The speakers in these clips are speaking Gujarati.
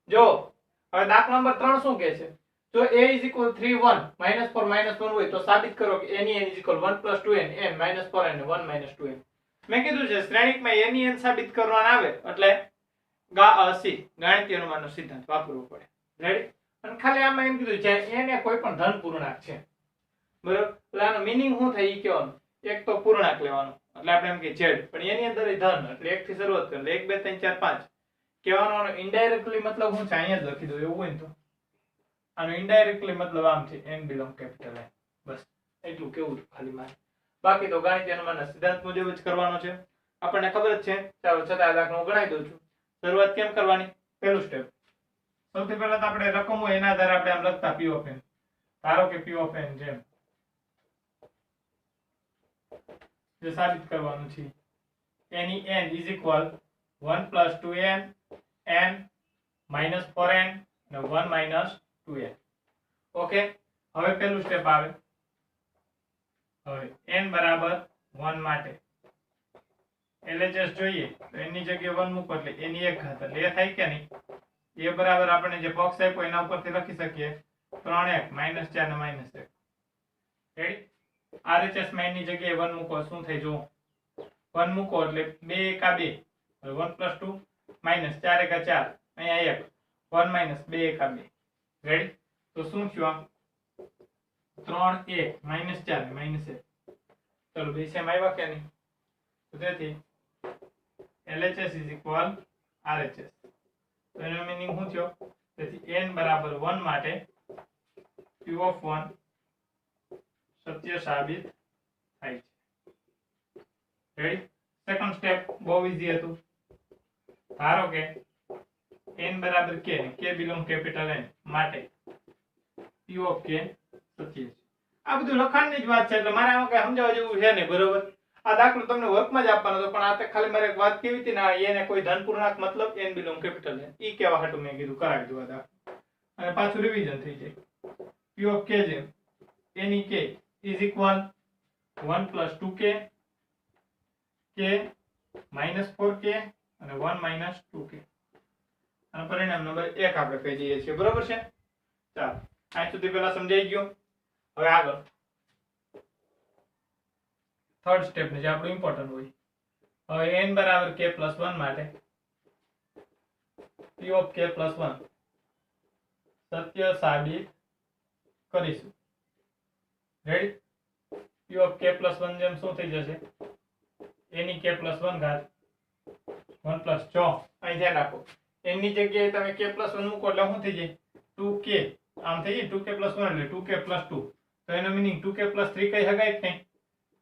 જો હવે દાખલા નંબર 3 શું કહે છે? જો a = 3 1 -4 -1 હોય તો સાબિત કરો કે a ની n = 1 + 2n n -4n 1 - 2n. મેં કીધું છે શ્રેણિકમાં a ની n સાબિત કરવાના આવે એટલે ગાણિતીય અનુમાનનો સિદ્ધાંત વાપરવો પડે. રેડી? અને ખાલી આમાં એમ કીધું છે n એ કોઈ પણ ધન પૂર્ણાંક છે. બરોબર? એટલે આનો મીનિંગ શું થાય ઈ કહેવાનું. એક તો પૂર્ણાંક લેવાનો એટલે આપણે એમ કે z, પણ એની અંદર ધન એટલે 1 થી શરૂઆત કરો એટલે 1 2 3 4 5 કહેવાનો. આનો ઇનડાયરેક્ટલી મતલબ શું છે અહીંયા જ લખી દો એવું હોય ને તો. આનો ઇનડાયરેક્ટલી મતલબ આમ છે n બિલોંગ કેપિટલ n. બસ એટલું કેવું ખાલી મારે. બાકી તો ગાણિતીય અનુમાનના સિદ્ધાંત મુજબ જ કરવાનો છે. આપણને ખબર જ છે. ચાલો છતાં આ દાખલો હું ગણાવી દઉં છું. શરૂઆત કેમ કરવાની? પહેલું સ્ટેપ. સૌથી પહેલા તો આપણે રકમ હોય એના આધારે આપણે આમ લખતા p of n. ધારો કે p of n જેમ જે સાબિત કરવાનું છે એની n = 1 + 2n n -4n અને 1 - 2n. ઓકે, હવે પહેલું સ્ટેપ આવે. હવે n = 1 માટે LHS જોઈએ તો એની જગ્યાએ 1 મૂકો એટલે એની એક ઘાત એટલે એ થાય કે નહીં? એ બરાબર આપણે જે બોક્સ આપ્યો એના ઉપરથી લખી શકીએ 3 -4 ને -1. રેડી? RHS માં એની જગ્યાએ 1 મૂકો શું થાય જો 1 મૂકો એટલે 2 1 2 1 + 2 -4 1 4 અહીંયા 1 1 2 1 2. રેડી? તો શું થયું? 3 1 -4 -1. ચલો બે સેમ આવ્યા કે નહીં? તો તેથી LHS = RHS. તો એનો મીનિંગ શું થયો? તેથી n = 1 માટે p of 1 સત્ય સાબિત થાય છે. રેડી? સેકન્ડ સ્ટેપ બહુ ઈઝી હતું. ધારો કે n = k ને k બિલોંગ કેપિટલ n માટે p of k સત્ય છે. આ બધું લખાણની જ વાત છે એટલે મારે આમાં કઈ સમજાવવા જેવું છે નહીં. બરોબર? આ દાખલો તમને વર્કમાં જ આપવાનો હતો પણ આ તે ખાલી મારે એક વાત કેવી હતી ને એને કોઈ ધન પૂર્ણાંક મતલબ n બિલોંગ કેપિટલ n ઈ કહેવા હાટુ મેં કીધું કરાવી દો આ દાખલો અને પાછું રિવિઝન થઈ જાય. p of k જેમ એની k = 1 + 2k k -4k અને 1 - 2k. અને પરિણામ નંબર 1 આપણે કહી દઈએ છીએ. બરોબર છે? ચાલો આ સુધી પહેલા સમજાઈ ગયું. હવે આગળ થર્ડ સ્ટેપ ને જે આપણું ઇમ્પોર્ટન્ટ હોય. હવે n = k + 1 માટે p of k + 1 સત્ય સાબિત કરીશું. રેડી? p of k + 1 જેમ શું થઈ જશે? એની k + 1 ઘાત 1 + 4. અહીં ધ્યાન રાખો n ની જગ્યાએ તમે k + 1 મૂકો એટલે શું થઈ જાય? 2k. આમ થઈ જાય 2k + 1 એટલે 2k + 2. તો એનો મીનિંગ 2k + 3 કહી શકાય કે નહીં?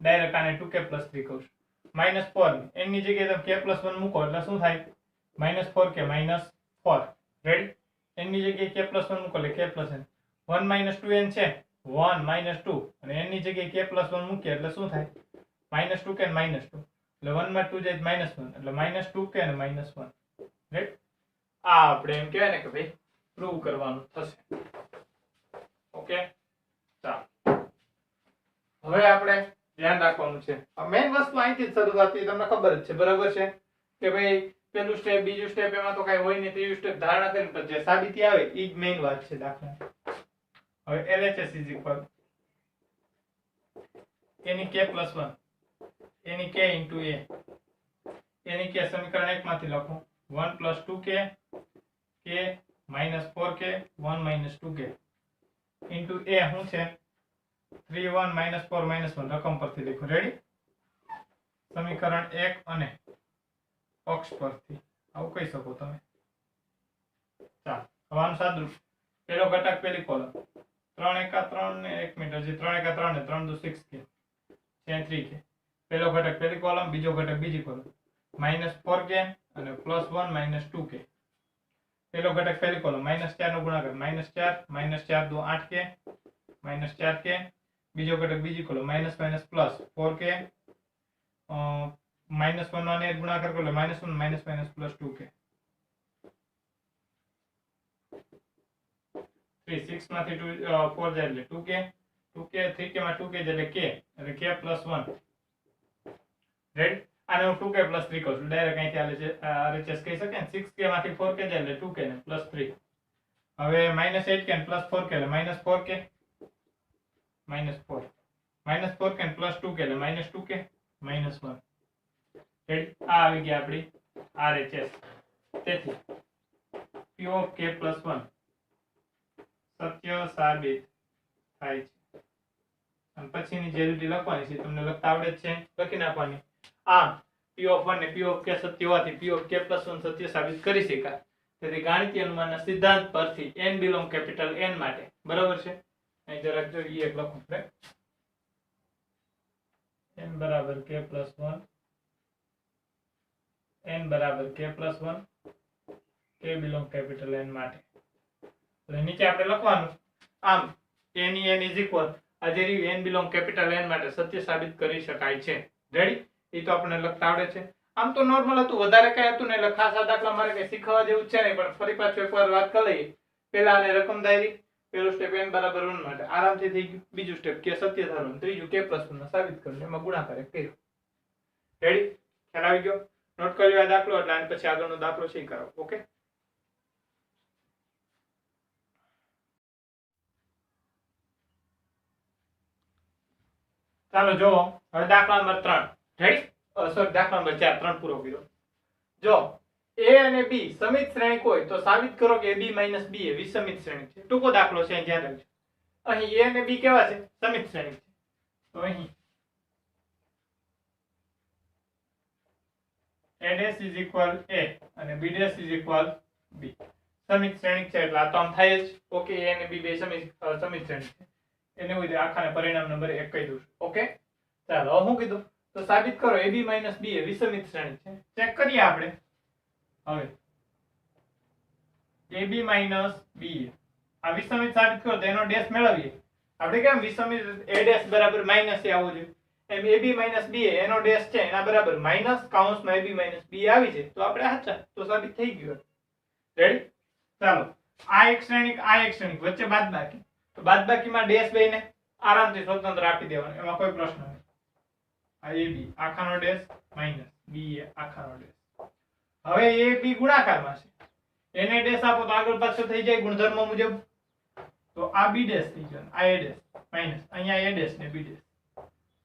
ડાયરેક્ટ આને 2k + 3 કહું છું. -4 n ની જગ્યાએ તમે k + 1 મૂકો એટલે શું થાય? -4k -4. રેડી? n ની જગ્યાએ k + 1 મૂકો એટલે k + n 1 - 2n છે 1 - 2 અને n ની જગ્યાએ k + 1 મૂકીએ એટલે શું થાય? -2k ને -2 એટલે 1 માં 2 જાય -1 એટલે -2k અને -1. રાઈટ? આ આપણે એમ કહેવાય ને કે ભાઈ પ્રૂવ કરવાનું થશે. ઓકે, ચાલો હવે આપણે ધ્યાન રાખવાનું છે. આ મેઈન વસ્તુ અહીંથી જ શરૂઆત થઈ તમને ખબર જ છે. બરાબર છે કે ભાઈ પહેલું સ્ટેપ બીજું સ્ટેપ એમાં તો કઈ હોય નહીં. ત્રીજું સ્ટેપ ધારણા કરીને પછી જે સાબિતી આવે ઈ જ મેઈન વાત છે દાખલા. હવે LHS = any k + 1 any k * a any k સમીકરણ 1 માંથી લખો 1 + 2k k -4k 1 - 2k into a શું છે 3 1 -4 -1 રકમ પરથી લખો. રેડી? સમીકરણ 1 અને અક્ષ પરથી આવું કહી શકો તમે. ચાલો હવે આનું સાદુરૂપ. પહેલો ઘટક પહેલી કોલમ 3 1 3 ને 1 મિનિટ હજી 3 1 3 ને 3 2 6k છે 3k. પહેલો ઘટક પહેલી કોલમ બીજો ઘટક બીજી કોલમ -4k અને +1 - 2k. પહેલો ઘટક પહેલી કોલમ -4 નો ગુણાકાર -4 4 2 8k -4k. બીજો ઘટક બીજી કોલમ -4k -1 ને ગુણાકાર કરો એટલે -1 +2k. 3 6 માંથી 4 જાય એટલે 2k 2k 3k માં 2k એટલે k એટલે k + 1. રેડી? આને હું 2k + 3 કહું છું. ડાયરેક્ટ અહીંથી RHS કહી શકે ને 6k માંથી 4k જાય એટલે 2k ને +3 હવે -8 કે +4 કે -4 કે -4 -4 કે +2 કે -2 કે -1 રેડી આ આવી ગઈ આપણી RHS તેથી P of k + 1 સત્ય સાબિત થાય છે અને પછીની જે રીતે લખવાની છે તમને લખતા આવડે જ છે લખી નાખવાની આમ P of 1 ને P of k સત્ય હોવાથી P of k + 1 સત્ય સાબિત કરી શકાય તેથી ગાણિતીય અનુમાનના સિદ્ધાંત પરથી n બિલોંગ કેપિટલ N માટે બરાબર છે અહીં જરાક જો એ એક લખું આપણે n બરાબર k + 1 n બરાબર k + 1 k belong capital N માટે તો નીચે આપણે લખવાનું આમ n is equal આ જે રહ્યું n બિલોંગ કેપિટલ N માટે સત્ય સાબિત કરી શકાય છે રેડી એ તો આપણને લખતા આવડે છે આમ તો નોર્મલ હતું વધારે કઈ હતું ને એટલે ખાસ આ દાખલા મારે કઈ શીખવા જેવું છે નહીં પણ ફરી પાછું એકવાર વાત કરી લઈએ પહેલા આને રકમ ધારી પહેલું સ્ટેપ n બરાબર 1 માટે આરામથી થઈ ગયું બીજું સ્ટેપ કે સત્ય ધારવાનું ત્રીજું k + 1 સાબિત કરવું એમાં ગુણાકાર કર્યો રેડી ખ્યાલ આવી ગયો નોટ કરી લો આ દાખલો એટલે આને પછી આગળનો દાખલો છે કરાવો ઓકે ચાલો જો હવે દાખલા નંબર 3 રેડી સોરી દાખલા નંબર 4 3 પૂરો કર્યો જો a અને b સમિત શ્રેણિક હોય તો સાબિત કરો કે ab - b એ વિષમિત શ્રેણિક છે ટૂંકો દાખલો છે ધ્યાન રાખજો અહીં a અને b કેવા છે સમિત શ્રેણિક છે તો અહીં a' = a અને b' = b સમિત શ્રેણિક છે એટલે આ તો આમ થાય જ ઓકે a અને b બે સમિત શ્રેણિક છે એને હોય આખાને પરિણામ નંબર 1 કહી દઉં ઓકે ચાલો હું કીધું તો સાબિત કરો ab - b એ વિષમિત શ્રેણિક છે ચેક કરીએ આપણે હવે ab - b આ વિષમિત સાબિત કરો તો એનો ડેશ મેળવીએ આપણે કેમ વિષમિત a' બરાબર માઈનસ એ આવવું જોઈએ એમ ab - b એનો ડેશ છે એના બરાબર માઈનસ કૌંસમાં ab - b આવી છે તો આપણે સાચા તો સાબિત થઈ ગયું રેડી ચાલો આ એક શ્રેણિક વચ્ચે બાદબાકી તો બાદબાકીમાં ડેશ બેને આરામથી સ્વતંત્ર આપી દેવાનો એમાં કોઈ પ્રશ્ન નથી આ ab આખાનો ડેશ માઈનસ b એ આખાનો ડેશ હવે ab ગુણાકારમાં છે એને ડેશ આપો તો આગળ પાછળ થઈ જાય ગુણધર્મ મુજબ તો આ b ડેશ થઈ ગયો આ a ડેશ માઈનસ અહીંયા a ડેશ ને b ડેશ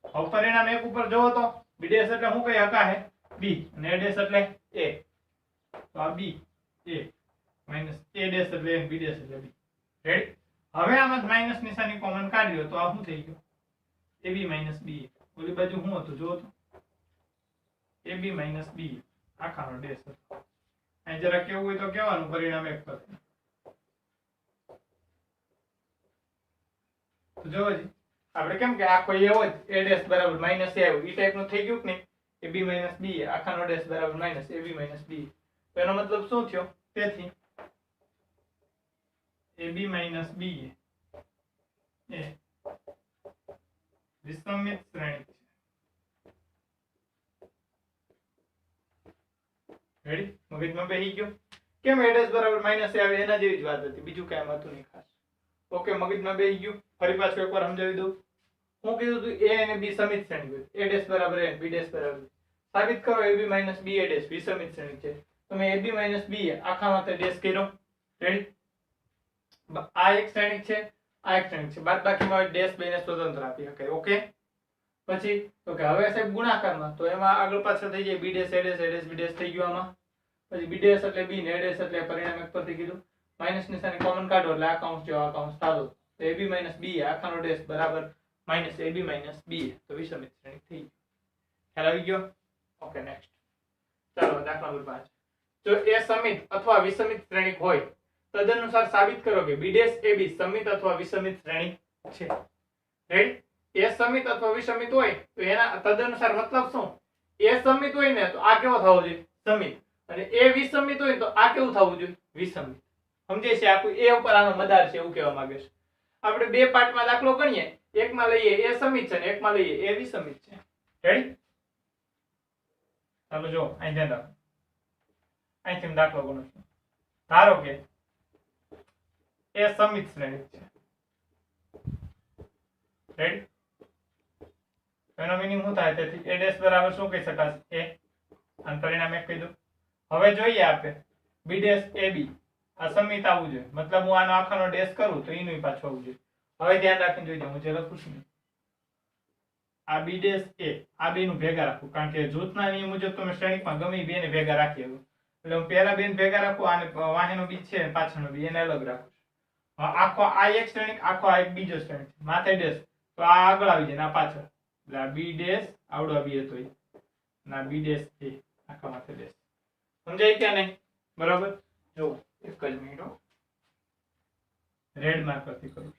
હવે પરિણામ એક ઉપર જોવો તો b ડેશ એટલે શું કહી હકા હે b અને a ડેશ એટલે a તો આ b a minus a dash એટલે a b ડેશ એટલે b રેડી હવે આમાં માઈનસ નિશાની કોમન કાઢી લો તો આ શું થઈ ગયું ab - b ઓલી બાજુ શું હતું જો તો ab - b આખાનો ડેશ હતો અહીં જરા કેવું હોય તો કહેવાનું પરિણામ એક પર તો જોવો જી આપણે કેમ કે આખો એ હોય a ડેશ બરાબર માઈનસ a આવ્યું ઈ ટાઈપનું થઈ ગયું કે નહીં ab - b આખાનો ડેશ બરાબર માઈનસ ab - b તો એનો મતલબ શું થયો તેથી ab - b એ વિષમિત શ્રેણિક છે રેડી મગજમાં બેહી ગયો કેમ a ડેશ બરાબર માઈનસ a આવે એના જેવી જ વાત હતી બીજું કાંઈ હતું નહીં ખાસ ઓકે મગજમાં બેહી ગયું ફરી પાછું એકવાર સમજાવી દઉં હું કીધું હતું a અને b સમિત શ્રેણિક હોય a ડેશ બરાબર a b ડેશ બરાબર સાબિત કરો ab - b a ડેશ વિષમિત શ્રેણિક છે તમે ab - b આખામાં તે ડેશ કર્યો રેડી આ એક શ્રેણિક છે આ એક શ્રેણિક છે બાદબાકીમાં ડેશ બેને સ્વતંત્ર આપી શકાય ઓકે પછી તો કે હવે સાહેબ ગુણાકારમાં તો એમાં આગળ પાછળ થઈ જાય b dash a dash a dash b dash થઈ ગયો આમાં પછી b ડેશ એટલે b ને a ડેશ એટલે પરિણામ એક પરથી કીધું માઈનસ નિશાની કોમન કાઢો એટલે આ કૌંસ જો આ કૌંસ ચાલો તો ab - b આખાનો ડેશ બરાબર માઈનસ ab - b તો વિષમિત શ્રેણિક થઈ ગઈ ખ્યાલ આવી ગયો ઓકે નેક્સ્ટ ચાલો દાખલા નંબર 5 જો a સમિત અથવા વિષમિત શ્રેણિક હોય તદનુસાર સાબિત કરો કે b' ab સમિત અથવા વિષમિત શ્રેણિક છે રેડી a સમિત અથવા વિષમિત હોય તો એના તદનુસાર મતલબ શું a સમિત હોય ને તો આ કેવો થવો જોઈએ સમિત અને a વિષમિત હોય તો આ કેવું થવું જોઈએ વિષમિત સમજે છે આ કોઈ a ઉપર આનો મદાર છે એવું કહેવા માંગે છે આપણે બે પાર્ટમાં દાખલો ગણીએ એકમાં લઈએ a સમિત છે અને એકમાં લઈએ a વિષમિત છે રેડી ચાલો જો અહીં ધ્યાન રાખો અહીંથી દાખલો ગણો ધારો કે એ સમિત શ્રેણિક છે રેડી એનો મીનિંગ શું થાય તેથી a ડેશ બરાબર શું કહી શકાશે a અને પરિણામ એક કહી દઉં હવે જોઈએ આપણે b ડેશ ab આ સમિત આવવું જોઈએ, મતલબ હું આનો આખાનો ડેશ કરું તો એનું પાછું આવવું જોઈએ. હવે ધ્યાન રાખીને જોઈજો, હું જે લખું છું આ બી ડેશ એ આ બે નું ભેગા રાખું, કારણ કે જૂથના નિયમ મુજબ તમે શ્રેણીમાં ગમે બે ને ભેગા રાખી શકો. એટલે હું પહેલા બે ને ભેગા રાખું, આને વાહેનો બી છે પાછળનો બી એને અલગ રાખું. આખો આ એક શ્રેણી, આખો આ એક બીજો શ્રેણી, માથે ડેશ તો આ આગળ આવી જાય ને આ પાછળ. એટલે આ બી ડેશ આવડો બી હતો ના બી ડેશ એ આખા માથે ડેશ. સમજાય કે નહીં? બરાબર. જો એક જ મિનિટ, રેડ માર્કર થી કરું.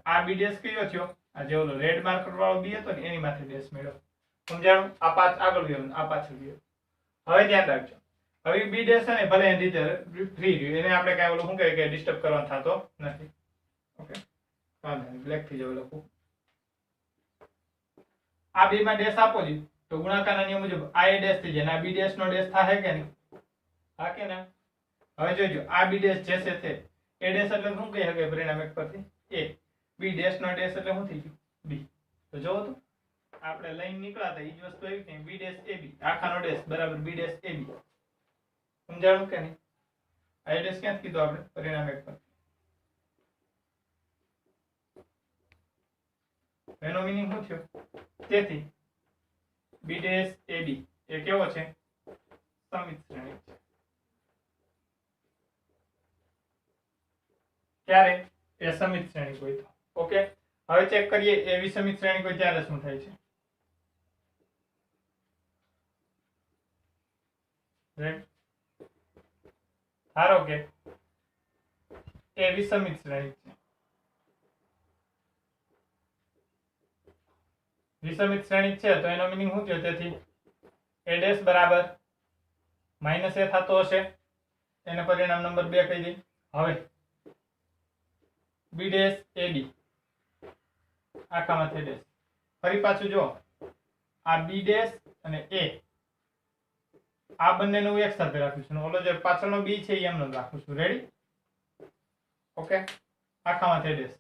આ બી ડેશ કયો થયો? આ જે ઓલો રેડ માર્કર વાળો બી હતો ને એની માથે ડેશ મેળવ્યો. સમજાણું? આ આગળ ગયો આ પાછળ ગયો. હવે ધ્યાન રાખજો, હવે બી ડેશ છે ને ભલે એની રીતે ફ્રી રહ્યું, એને આપણે કાંઈ ઓલું શું કહેવાય કે ડિસ્ટર્બ કરવાનો થતો નથી. ઓકે, બ્લેક થઈ જાય લખું. આ બે માં ડેશ આપો જી તો ગુણાકારના નિયમ મુજબ આ એ ડેશ થઈ જાય, આ બી ડેશ નો ડેશ થાય કે નહીં? હા કે ના? હવે જોજો, આ બી ડેશ જે છે તે એ ડેશ એટલે શું કહી શકાય પરિણામ એક પરથી? એ. બી ડેશ નો ડેશ એટલે શું થઈ ગયું? બી. તો જોવો તો આપણે લઈને નીકળ્યા હતા એ જ વસ્તુ આવી કે બી ડેશ એ બી આખાનો ડેશ બરાબર બી ડેશ એ બી. સમજાણું કે નહીં? આ એ ડેશ ક્યાંથી કીધું આપણે? પરિણામ એક પરથી. એનો મીનિંગ શું થયો? તેથી બી ડેશ એ બી એ કેવો છે? સમિત શ્રેણી છે. ક્યારે? એ સમિત શ્રેણી કોઈ તો. ઓકે, હવે ચેક કરીએ એ વિસમિત શ્રેણી કોઈ ત્યારે શું થાય છે. ધારો કે એ વિસમિત શ્રેણી છે. વિસમિત શ્રેણી છે તો એનો મીનિંગ શું થયો? તેથી એ ડેશ બરાબર માઇનસ એ થતો હશે, એને પરિણામ નંબર 2 કહી દઈ. હવે બી ડેશ એ બી આખામાંથી ડેશ. ફરી પાછું જો આ બી ડેશ અને એ આ બંનેનું એક સાથે રાખું છું, ઓલો જે પાછળનો બી છે એમનો રાખું છું. રેડી? ઓકે, આખામાંથી ડેશ.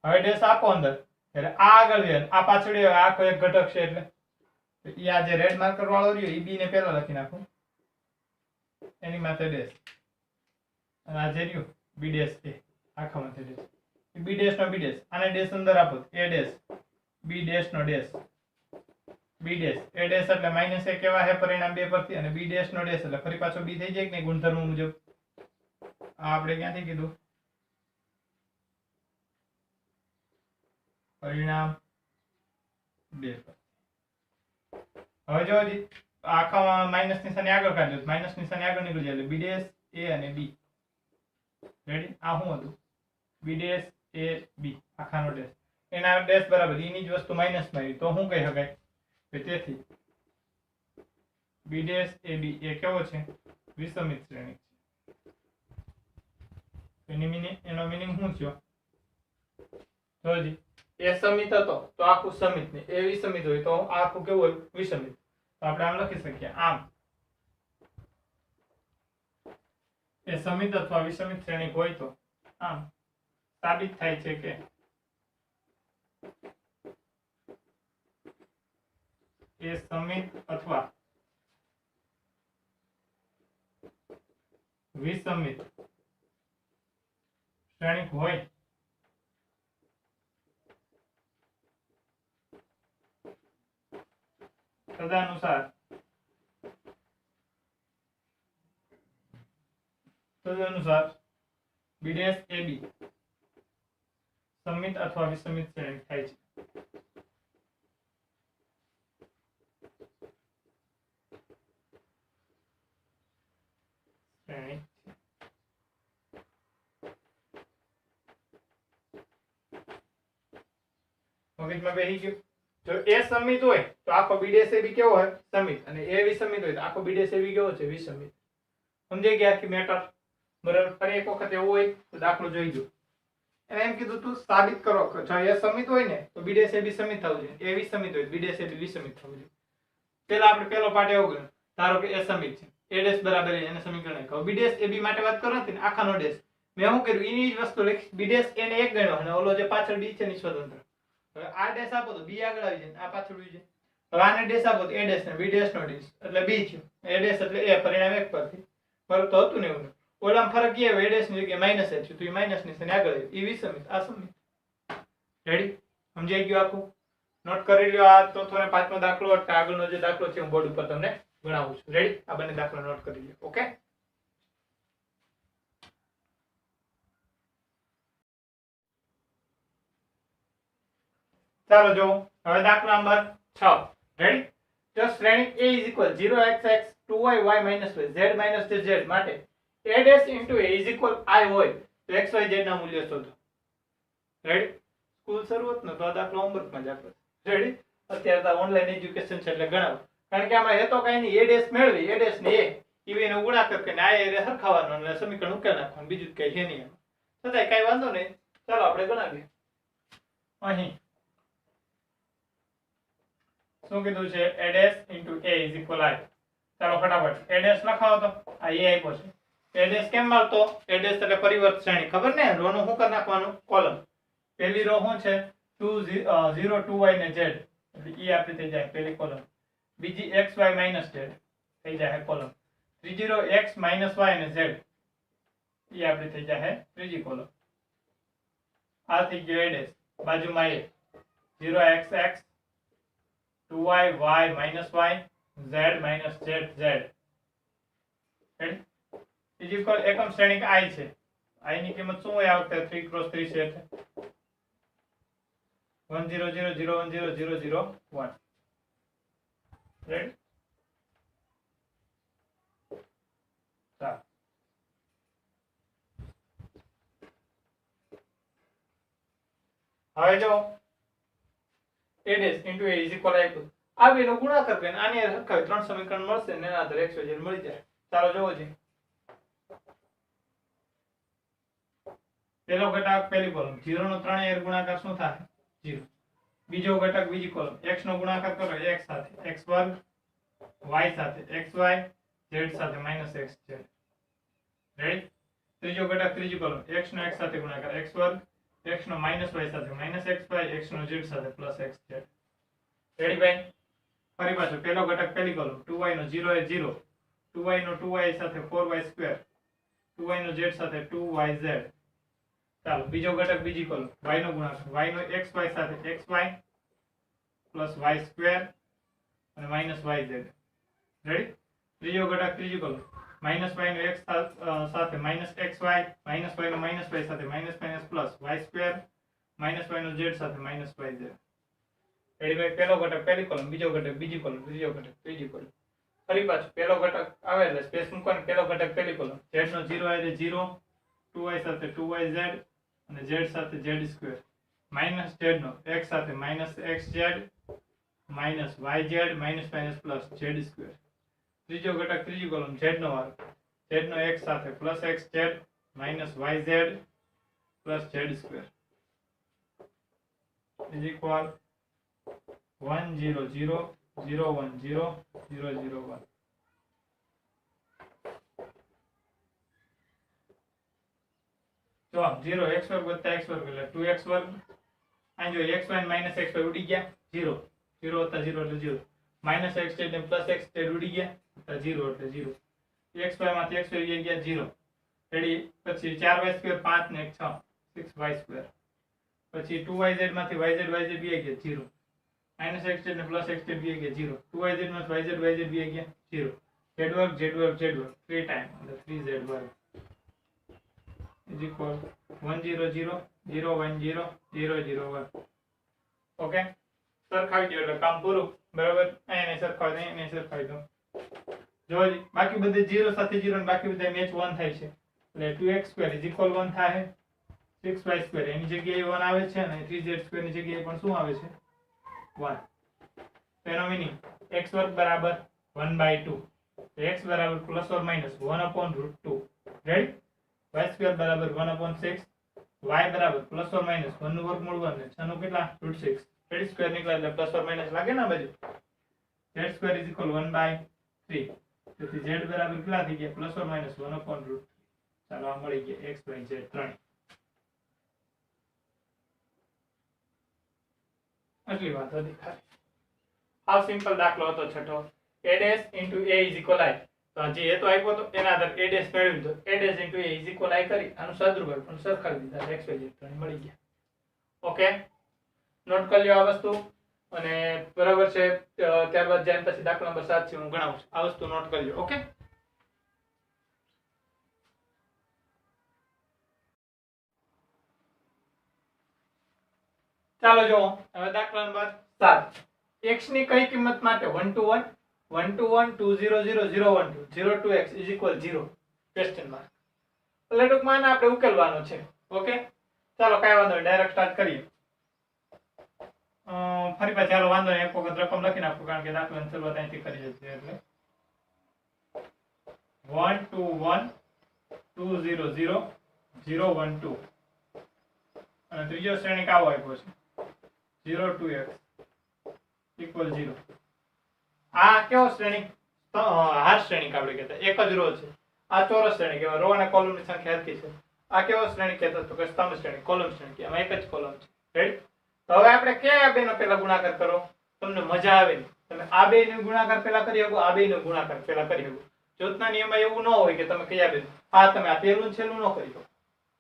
હવે ડેશ આપો અંદર એટલે આ આગળ જાય, આ પાછળ આખો એક ઘટક છે એટલે એ આ જે રેડ માર્કર વાળો રહ્યો એ બી ને પહેલા લખી નાખું, એની માથે ડેશ. અને આ જે રહ્યું બી ડેશ એ આખા માથે ડેશ. બી ડેશ નો બી ડેશ, આને ડેશ અંદર આપો એ ડેશ બી ડેશ નો dash B dash A dash એટલે માઇનસ એ કેવા છે પરિણામ 2 પરથી, અને બી ડેશ નો ડેશ એટલે ફરી પાછો બી થઈ જાય કે નહીં ગુણધર્મ મુજબ? આ આપણે ક્યાંથી કીધું? પરિણામ 2 પર. હવે જો હજી આખા માઇનસ નિશાની આગળ કાઢજો, માઇનસ નિશાની આગળ નીકળી જાય એટલે બી ડેશ એ અને બી. રેડી? આ શું હતું? બી ડેશ એ બી આખાનો ડેશ, એના ડેશ બરાબર એની જ વસ્તુ માઇનસ માં આવી તો શું કહી શકાય? તેથી બી ડેશ એ બી એ કેવો છે? વિસમિત શ્રેણી છે. એનો મીનિંગ શું થયો? જોજી, એ સમિત હતો તો આખું સમિત ને, એ વિસમિત હોય તો આખું કેવું હોય? વિસમિત. તો આપણે આમ લખી શકીએ, આમ એ સમિત અથવા વિસમિત શ્રેણી હોય તો આમ સાબિત થાય છે કે એ સમિત અથવા વિસમિત શ્રેણિક હોય. તદનુસાર બી ડેશ એ બી સમિત અથવા વિસમિત શ્રેણિક થાય છે. મગજમાં બેસી ગયું? જો એ સમિત હોય તો આખો બી ડેશ એ બી કેવો હોય? સમિત. અને એ વિસમિત હોય તો આખો બી ડેશ એ બી કેવો છે? વિસમિત. સમજાઈ ગયા આખી મેટર? બરાબર. ફરી એક વખત એવું હોય તો દાખલો જોઈ દો. એને એમ કીધું તું સાબિત કરો, જો એ સમિત હોય ને તો બી ડેશ એ બી સમિત થવું જોઈએ, એ વિસમિત હોય બી ડેશ એ બી વિસમિત થવું જોઈએ. પેલા આપણે પેલો પાર્ટ એવો ગયો, ધારો કે એ સમિત છે, એ ડેશ બરાબર એને સમીકરણ કહો. બી ડેશ એ બી માટે વાત કરો ને આખાનો ડેશ, મેં શું કર્યું એની જ વસ્તુ લખી. બી ડેશ એને એક ગણ્યો અને ઓલો જે પાછળ બી છે ને સ્વતંત્ર. હવે આ ડેશ આપો તો બી આગળ આવી જાય, આ પાછળ આવી જાય. હવે આને ડેશ આપો તો એ ડેશ ને બી ડેશ નો ડેશ એટલે બી થયો, એ ડેશ એટલે એ પરિણામ 1 પરથી. બરાબર તો હતું ને એવું. ઓલામાં ફરક એ હોય a' ની જગ્યાએ માઇનસ h તો એ માઇનસ ની સામે આગળ આવ્યું એ વિષમિત આ સમિત રેડી સમજાઈ ગયું આખું નોટ કરી લ્યો આ તો થોડો પાંચમો દાખલો એટલે આગળનો જે દાખલો છે હું બોર્ડ ઉપર તમને ગણાવું છું રેડી આ બંને દાખલા નોટ કરી લ્યો ઓકે ચાલો જો હવે દાખલા નંબર 6 રેડી જો શ્રેણી a is equal 0xx 2y y minus y z minus z માટે a dash into a is equal I હોય તો x y z ના મૂલ્ય શોધો રેડી સ્કૂલ શરૂઆત નો તો આ દાખલો હોમવર્ક માં જ આપો રેડી અત્યારે તો ઓનલાઈન એજ્યુકેશન છે એટલે ગણાવો કારણ કે આમાં એ તો કઈ નહીં a dash મેળવી a dash ને a ઈવી નો ગુણાકાર કરીને આ એ સરખાવવાનો અને સમીકરણ ઉકેલ નાખવાનું બીજું જ કઈ છે નહીં છતાંય કઈ વાંધો નહીં ચાલો આપણે ગણાવીએ અહીં શું કીધું છે a dash into a is equal I ચાલો ફટાફટ a dash લખાવો તો આ a આપ્યો છે a dash કેમ મળતો a dash એટલે પરિવર્ત શ્રેણી ખબર ને રો નું શું કરી નાખવાનું કોલમ પહેલી રો શું છે 2 0 2y ને z એટલે e આપણી થઈ જાય પહેલી કોલમ બીજી x y minus z થઈ જાય કોલમ ત્રીજી રો x minus y ને z એ આપણી થઈ જાય ત્રીજી કોલમ આ થઈ ગયો a dash બાજુમાં a 0xx 2y y minus y z minus z z is equal એકમ શ્રેણિક I છે I ની કિંમત શું હોય આ વખતે 3 cross 3 છે એટલે 1 0 0 0 1 0 0 0 1 રાઈટ હવે જો a dash into a is equal I આ બેનો ગુણાકાર કરીને આને સરખાવી ત્રણ સમીકરણ મળશે ને એના આધારે x y z મળી જાય ચાલો જોવો છે પહેલો ઘટક પહેલી કોલમ 0 નો 3 એર ગુણાકાર શું થાય 0 બીજો ઘટક બીજી કોલમ x નો ગુણાકાર કરો x સાથે x વર્ગ y સાથે xy z સાથે -x z રાઈટ ત્રીજો ઘટક ત્રીજી કોલમ x નો x સાથે ગુણાકાર x વર્ગ x નો -y સાથે -xy x નો z સાથે +x z રેડી ભાઈ ફરી પાછો પહેલો ઘટક પહેલી કોલમ 2y નો 0 એ 0 2y નો 2y સાથે 4y2 2y નો z સાથે 2yz ચાલો બીજો ઘટક બીજી કોલમ y નો ગુણાકાર y નો xy સાથે xy +y2 અને -yz રેડી ત્રીજો ઘટક ત્રીજી કોલમ -y નો x સાથે -xy -y નો -y સાથે +y2 -y નો z સાથે -yz રેડી ભાઈ પહેલો ઘટક પહેલી કોલમ બીજો ઘટક બીજી કોલમ ત્રીજો ઘટક ત્રીજી કોલમ ફરી પાછું પહેલો ઘટક આવે એટલે સ્પેસ મૂકવાનો પહેલો ઘટક પહેલી કોલમ z નો 0 એટલે 0 2y સાથે 2yz અને z સાથે z2 -z નો x સાથે -xz -yz z2 ત્રીજો ઘટક ત્રીજી કોલમ z નો વર્ગ z નો x સાથે +xz -yz z2 is equal 1 0 0 0 1 0 0 0 1 તો 0 x વર્ગ વત્તા x વર્ગ એટલે 2x વર્ગ અહીં જો xy અને -xy ઉડી ગયા 0 0 વત્તા 0 એટલે 0 -xz ને +xz ઉડી ગયા તો 0 એટલે 0 xy માંથી xy ઉડી ગયા 0 રેડી પછી 4y2 5 ને 1 6 6y2 પછી 2yz માંથી yz ઉડી ગયા 0 -xz ને +xz ઉડી ગયા 0 2yz માંથી yz ઉડી ગયા 0 z વર્ગ z વર્ગ z વર્ગ 3 ટાઈમ એટલે 3z વર્ગ is equal 1 0 0 0 1 0 0 0 1 ઓકે સરખાવી દો એટલે કામ પૂરું બરાબર અહીંયા સરખાવી દો અહીંયા સરખાવી દો જો બાકી બધે 0 સાથે 0 અને બાકી બધા મેચ 1 થાય છે એટલે 2x2 is equal 1 થાય 6y2 એની જગ્યાએ 1 આવે છે અને 3z2 ની જગ્યાએ પણ શું આવે છે 1 તેનો મીનિંગ x વર્ગ બરાબર 1/2 x બરાબર ±1/√2 રેડી y2 બરાબર 1/6 y બરાબર ±1 નું વર્ગમૂળ 1 ને 6 નું કેટલા √6 રેડી સ્ક્વેર નીકળે એટલે +or- લાગે ને બાજુ z2 is equal 1/3 તેથી z બરાબર કેટલા થઈ ગયા ±1/√3 ચાલો આ મળી ગયા x y z ત્રણેય આટલી વાત હતી ખાલી આ સિમ્પલ દાખલો હતો છઠ્ઠો a dash into a is equal I તો આ જે હેતુ આપ્યો હતો એના આધારે a ડેશ મેળવી તો a dash into a is equal I કરી આનું સાદુરૂપ પણ સરખાવી દીધા x y z ત્રણે મળી ગયા. ઓકે, નોટ કરી લ્યો આ વસ્તુ. અને બરાબર છે, ત્યારબાદ જાય પછી દાખલા નંબર 7 છે હું ગણાવું છું. આ વસ્તુ નોટ કરી લ્યો. ઓકે, ચાલો જો હવે દાખલા નંબર 7. x ની કઈ કિંમત માટે 1 to 1 1 to 1 2 0 0 0 1 2 0 to x is equal 0 question mark. એટલે ટૂંકમાં આપણે ઉકેલવાનો છે. ઓકે, ચાલો કાંઈ વાંધો નહીં, ડાયરેક્ટ સ્ટાર્ટ કરીએ. ફરી પાછા ચાલો વાંધો નહીં, એક વખત રકમ લખી નાખો કારણ કે દાખલાની શરૂઆત અહીંથી કરી છે. એટલે 1 2 1 2 0 0 0 1 2 અને ત્રીજો શ્રેણિક આવો આપ્યો છે 0 to x equal 0. આ કેવો શ્રેણિક? હાર શ્રેણિક આપણે કહેતા, એક જ રો છે. આ ચોરસ શ્રેણિક કહેવાય, રો અને કોલમની સંખ્યા હરખી છે. આ કેવો શ્રેણિક કહેતા તો કે સ્તંભ શ્રેણિક, કોલમ શ્રેણિક. એમાં એક જ કોલમ છે. રાઈટ? તો હવે આપણે કયા બેનો પહેલા ગુણાકાર કરો? તમને મજા આવે ને તમે આ બેનો ગુણાકાર પહેલા કરી શકો, આ બેનો ગુણાકાર પહેલા કરી શકો. જ્યોતના નિયમમાં એવું ન હોય કે તમે કયા બેનો, હા તમે આ પહેલું ને છેલ્લું ન કરી શકો.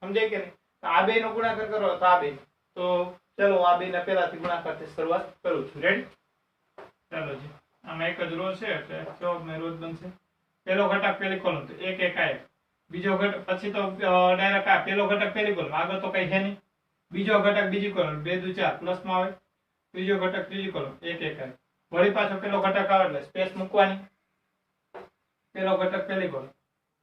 સમજાય કે નહીં? આ બેનો ગુણાકાર કરો તો આ બે. તો ચલો હું આ બેના પહેલાથી ગુણાકારથી શરૂઆત કરું છું. રેડી? ચાલો જી, આમાં એક જ રો છે એટલે જવાબમાં રો જ બનશે. પહેલો ઘટક પહેલી કોલમ તો 1 1 આ, બીજો ઘટક પછી તો ડાયરેક્ટ આ પહેલો ઘટક પહેલી કોલમ, આગળ તો કઈ છે નહીં. બીજો ઘટક બીજી કોલમ 2 2 4 પ્લસ માં આવે, ત્રીજો ઘટક ત્રીજી કોલમ 1 1 આવે. વળી પાછો પહેલો ઘટક આવે એટલે સ્પેસ મૂકવાની. પહેલો ઘટક પહેલી કોલમ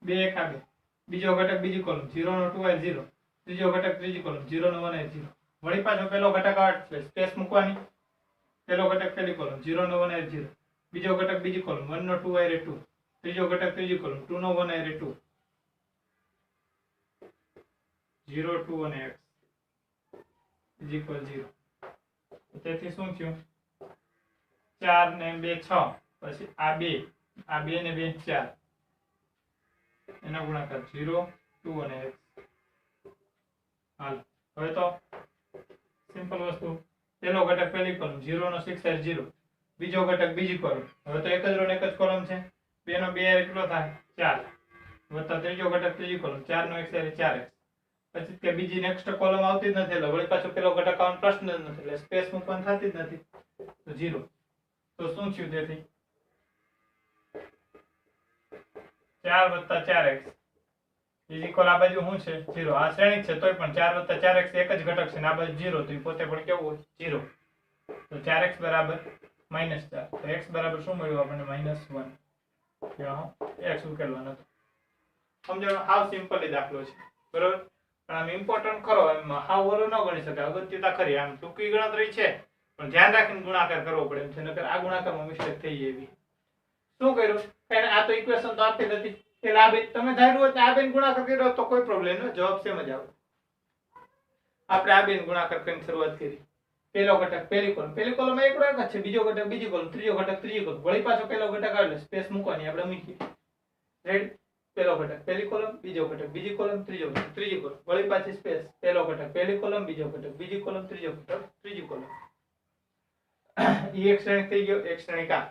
2 1 આ 2, બીજો ઘટક બીજી કોલમ 0 નો 2 આવે 0, ત્રીજો ઘટક ત્રીજી કોલમ 0 નો 1 આવે 0. વળી પાછો પહેલો ઘટક આવે એટલે સ્પેસ મૂકવાની. પહેલો ઘટક પહેલી કોલમ 0 નો 1 આવે 0, બીજો ઘટક બીજી કોલમ 1 નો 2 આવે 2, ત્રીજો ઘટક ત્રીજી કોલમ 2 નો 1 આવે 2. 0 2 અને x is equal 0. તેથી શું થયું? 4 ને 2 6, પછી આ 2 ને 2 4, એનો ગુણાકાર 0 2 અને x. હાલ હવે તો સિમ્પલ વસ્તુ, પહેલો ઘટક પહેલી કોલમ 0 નો 6 આવે 0, બીજો ઘટક બીજી કોલમ, હવે તો એક જ રો ને એક જ કોલમ છે, 2 નો 2 આવે કેટલો થાય 4, વત્તા ત્રીજો ઘટક ત્રીજી કોલમ 4 નો x આવે 4x. પછી કે બીજી નેક્સ્ટ કોલમ આવતી જ નથી એટલે વળી પાછો પેલો ઘટક આવવાનો પ્રશ્ન જ નથી એટલે સ્પેસ મૂકવાની થતી જ નથી, તો 0. તો શું થયું? તેથી 4 + 4x ઇઝ ઇક્વલ આ બાજુ શું છે 0. આ શ્રેણિક છે તોય પણ 4 + 4x એક જ ઘટક છે ને આ બાજુ 0, તો એ પોતે પણ કેવું હોય 0. તો 4x બરાબર -4. તો x બરાબર શું મળ્યું આપણને? -1. ત્યાં x ઉકેલવાનો હતો. સમજો, હાવ સિમ્પલ દાખલો છે બરોબર, પણ આમ ઇમ્પોર્ટન્ટ કરો, એમ હાવ ઓલો ન ગણી શકાય, અગત્યતા ખરી. આમ ટૂંકી ગણતરી છે પણ ધ્યાન રાખીને ગુણાકાર કરવો પડે એમ છે, નકર આ ગુણાકારમાં મિસ્ટેક થઈ જાય. શું કર્યું? કારણ આ તો ઇક્વેશન તો આપતી નથી એટલે આ બે તમે ધાર્યું હોય કે આ બેન ગુણાકાર કર્યો તો કોઈ પ્રોબ્લેમ ન, જવાબ સેમ જ આવે. આપણે આ બેન ગુણાકાર કરીને શરૂઆત કરી. પહેલો ઘટક પહેલી કોલમ એક રો એક જ છે, બીજો ઘટક બીજી કોલમ, ત્રીજો ઘટક ત્રીજી કોલમ, વળી પાછો પહેલો ઘટક આવે સ્પેસ મૂકવાની આપણે મૂકીએ. રેડી? પહેલો ઘટક પહેલી કોલમ, બીજો ઘટક બીજી કોલમ, ત્રીજો ઘટક ત્રીજી કોલમ, વળી પાછી સ્પેસ, પહેલો ઘટક પહેલી કોલમ, બીજો ઘટક બીજી કોલમ, ત્રીજો ઘટક ત્રીજી કોલમ. એક શ્રેણિક થઈ ગયો, એક શ્રેણિક આ.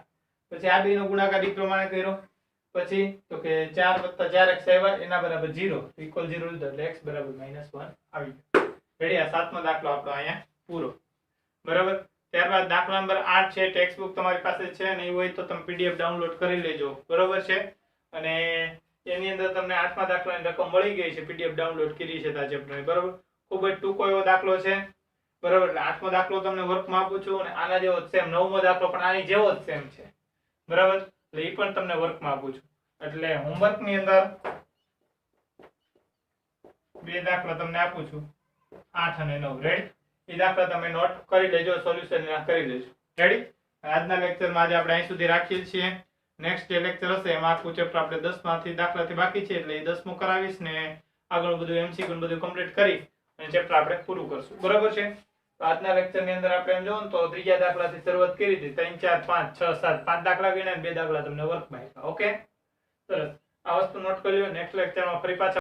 પછી આ બેનો ગુણાકાર એ પ્રમાણે કર્યો. પછી તો કે 4 + 4x આવ્યા એના બરાબર 0 ઇક્વલ 0 લીધો એટલે x બરાબર -1 આવી ગયો. રેડી? આ સાતમો દાખલો આપણો અહીંયા પૂરો. બરાબર? ત્યારબાદ દાખલા નંબર 8 છે. ટેક્સ્ટ બુક તમારી પાસે છે ને, એ હોય તો તમે PDF ડાઉનલોડ કરી લેજો. બરાબર છે? અને એની અંદર તમને 8મા દાખલાની રકમ મળી ગઈ છે, PDF ડાઉનલોડ કરી છે આ ચેપ્ટરની. બરાબર? ખૂબ જ ટૂંકો એવો દાખલો છે. બરાબર? એટલે 8મો દાખલો તમને વર્કમાં આપું છું અને આના જેવો જ સેમ 9મો દાખલો પણ આની જેવો જ સેમ છે. બરાબર? એટલે એ પણ તમને વર્કમાં આપું છું. એટલે હોમવર્કની અંદર બે દાખલા તમને આપું છું, 8 અને 9. રેડી? એ દાખલા તમે નોટ કરી લેજો, સોલ્યુશન કરી લેજો. રેડી? આજના લેક્ચરમાં આજે આપણે અહીં સુધી રાખીએ છીએ. નેક્સ્ટ જે લેક્ચર હશે એમાં આખું ચેપ્ટર આપણે 10માંથી દાખલાથી બાકી છે એટલે એ 10મું કરાવીશ ને આગળ બધું MCQ બધું કમ્પ્લીટ કરી અને ચેપ્ટર આપણે પૂરું કરશું. બરાબર છે? તો આજના લેક્ચરની અંદર આપણે એમ જોવું તો ત્રીજા દાખલાથી શરૂઆત કરી હતી. 3 4 5 6 7 5 દાખલા ગણ્યા અને 2 દાખલા તમને વર્કમાં આપ્યા. ઓકે, સરસ. આ વસ્તુ નોટ કરી લો. નેક્સ્ટ લેક્ચરમાં ફરી પાછા